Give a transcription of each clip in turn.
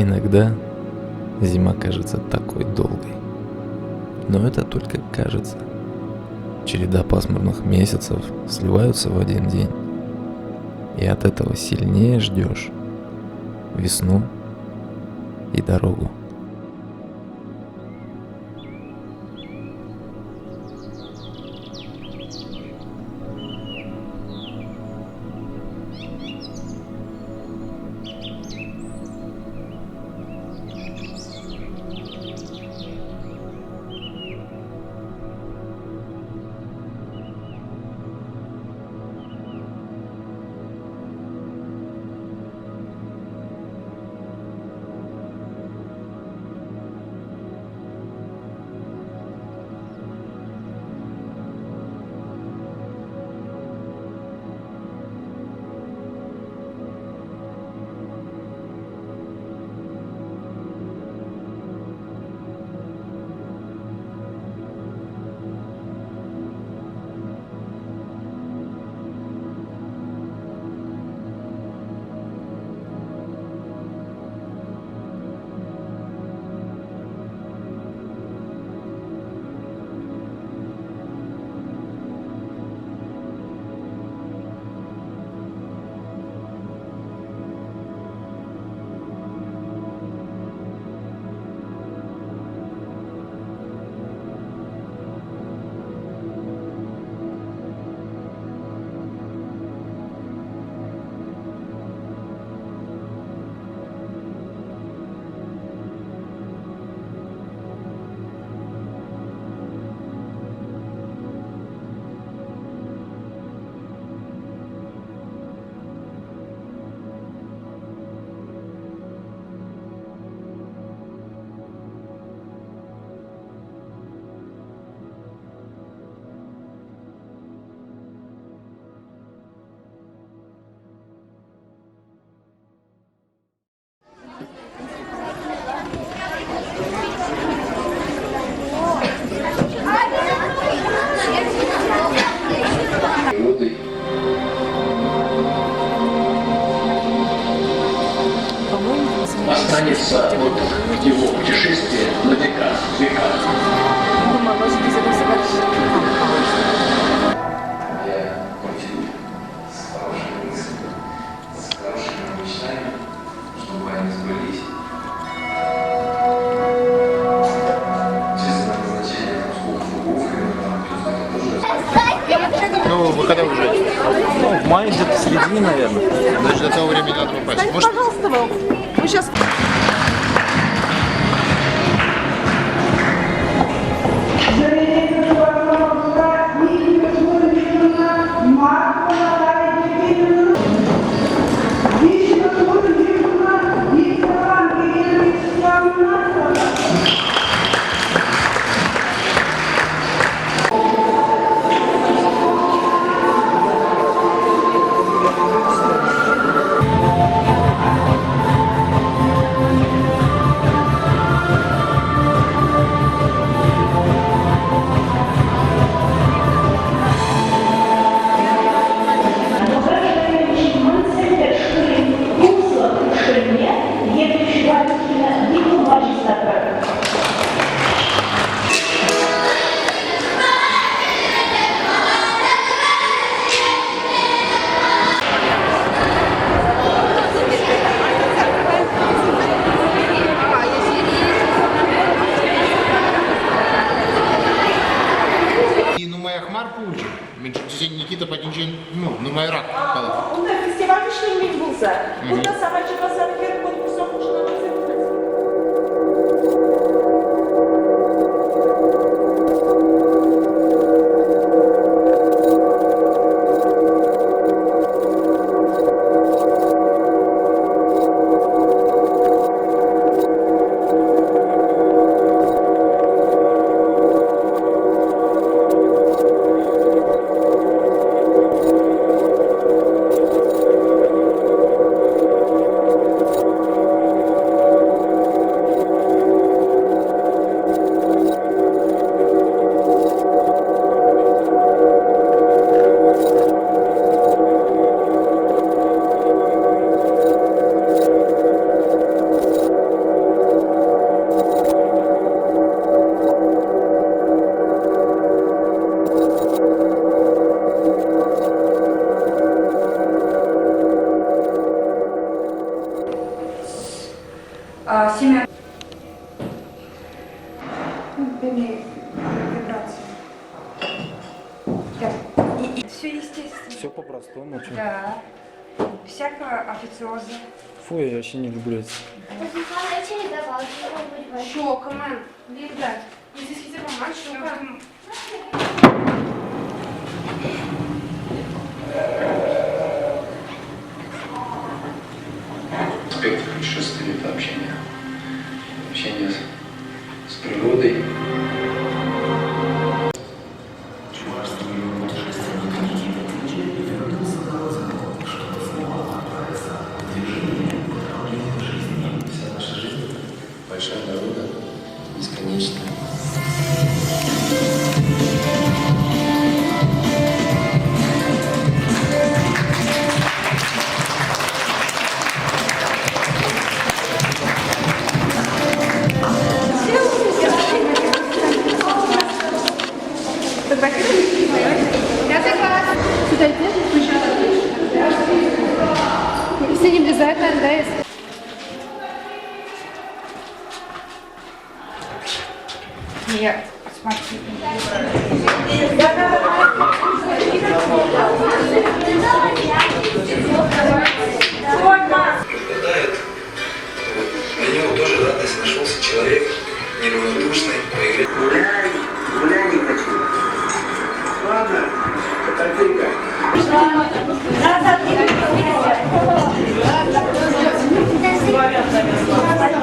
Иногда зима кажется такой долгой, но это только кажется. Череда пасмурных месяцев сливаются в один день, и от этого сильнее ждешь весну и дорогу. Останется от его путешествия на века. Я очень с хорошими мыслями, с хорошими мечтами, чтобы они сбылись. Честно, назначение сколько Ну, вы когда уезжаете? Ну, в мае где-то в середине, наверное. Значит, до того времени надо попасть. Дайте, Может, пожалуйста, вы сейчас... Nikita Patinchen, numarak. Onda festival işlerimiz bulsa. Burada savaşçı pazarlıkları konkursu olmuşlar. Все естественно. Все по-простому. Чё? Да. Всякого официоза. Фу, я вообще не люблю это. Что, команд? Ребят, если хотите помочь, что там? Спектр путешествия — это общение. Общение с природой. Вся наша жизнь — большая дорога, бесконечная. Сюда идешь? Если не влезает, наверное, да, если... Нет, смотри. Страдает, для него тоже радость, нашелся человек неравнодушный по игре. Гуляй не хочу. Ладно, потерпи-ка.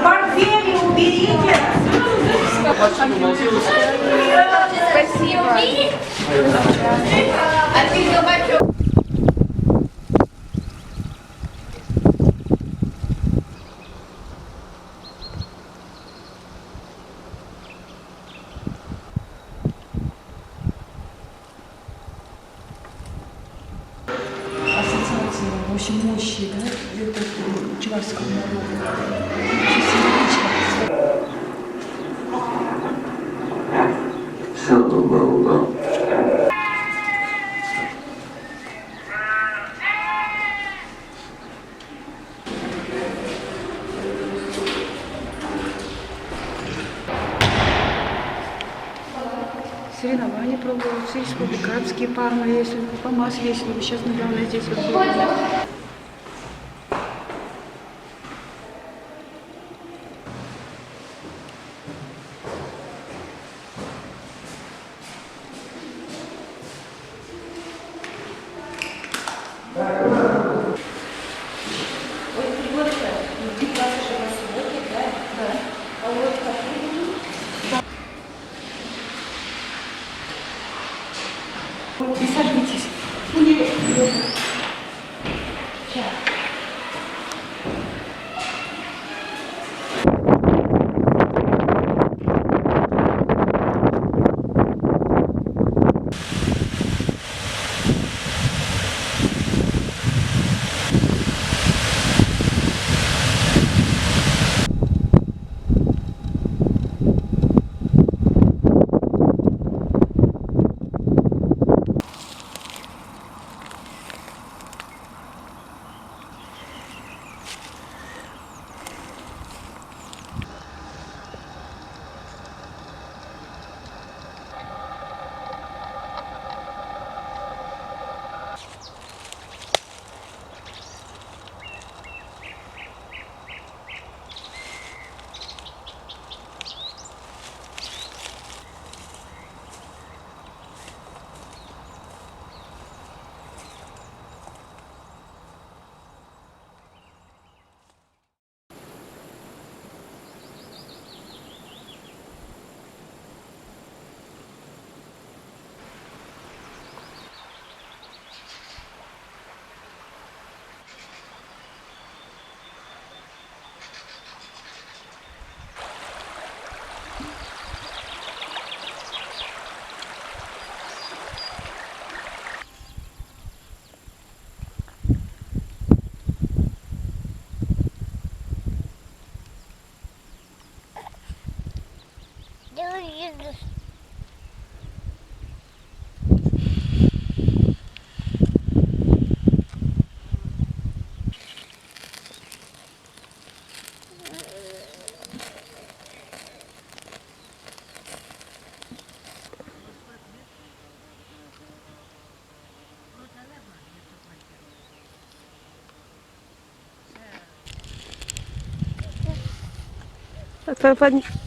Портфели уберите. Спасибо. Ассоциация, в общем, мощи, да, это чувашского народа. Очень символично. Все было. Соревнования проводятся, республиканские парные, если по Москве, если вы сейчас недавно здесь вот были. Присаживайтесь.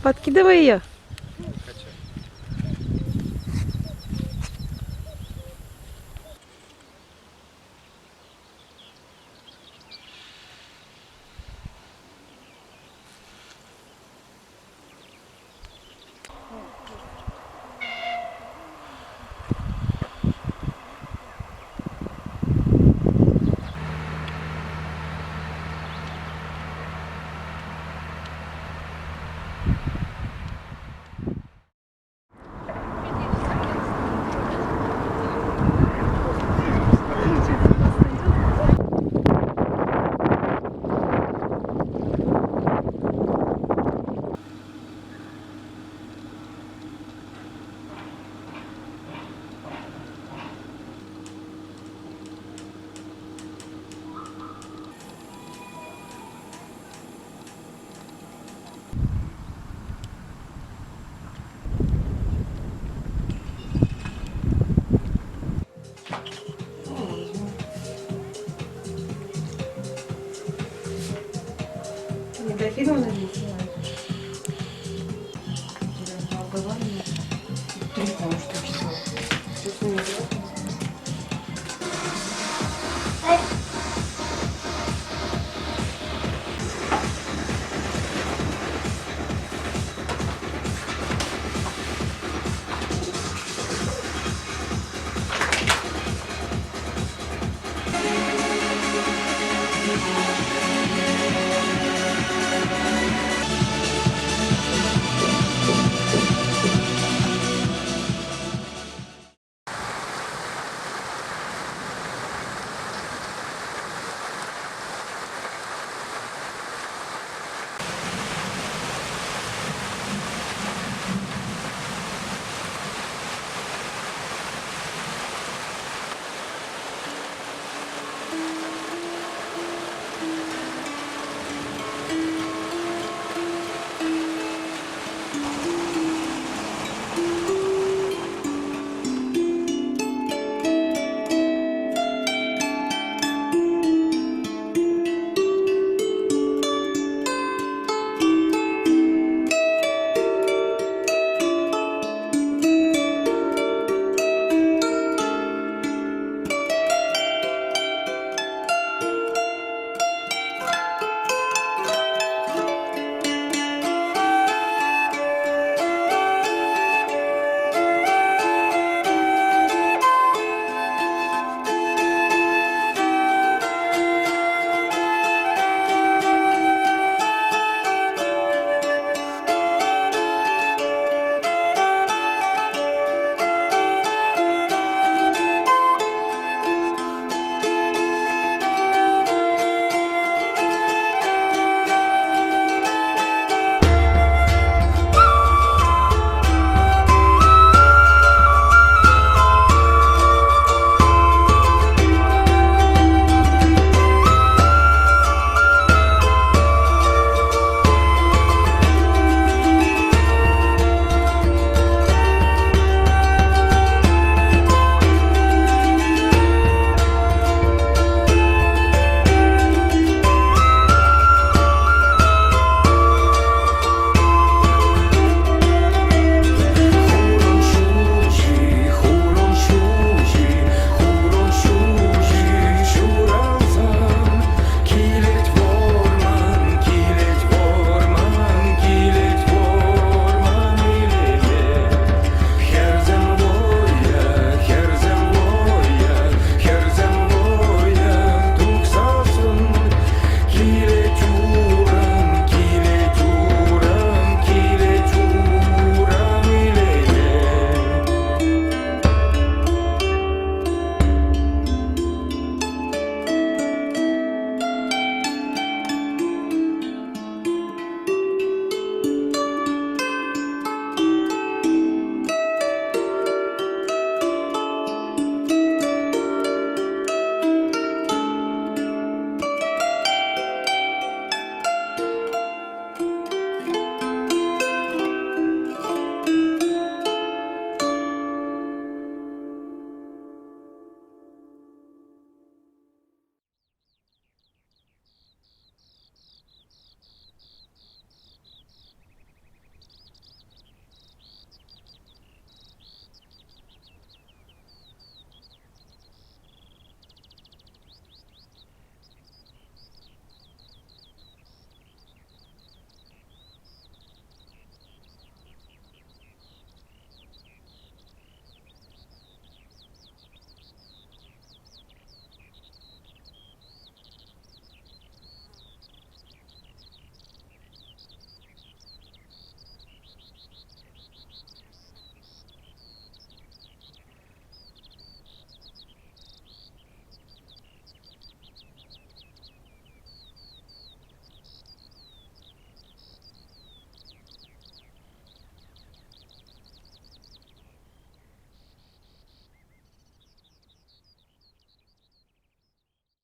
Подкидывай ее. Не докинула на них?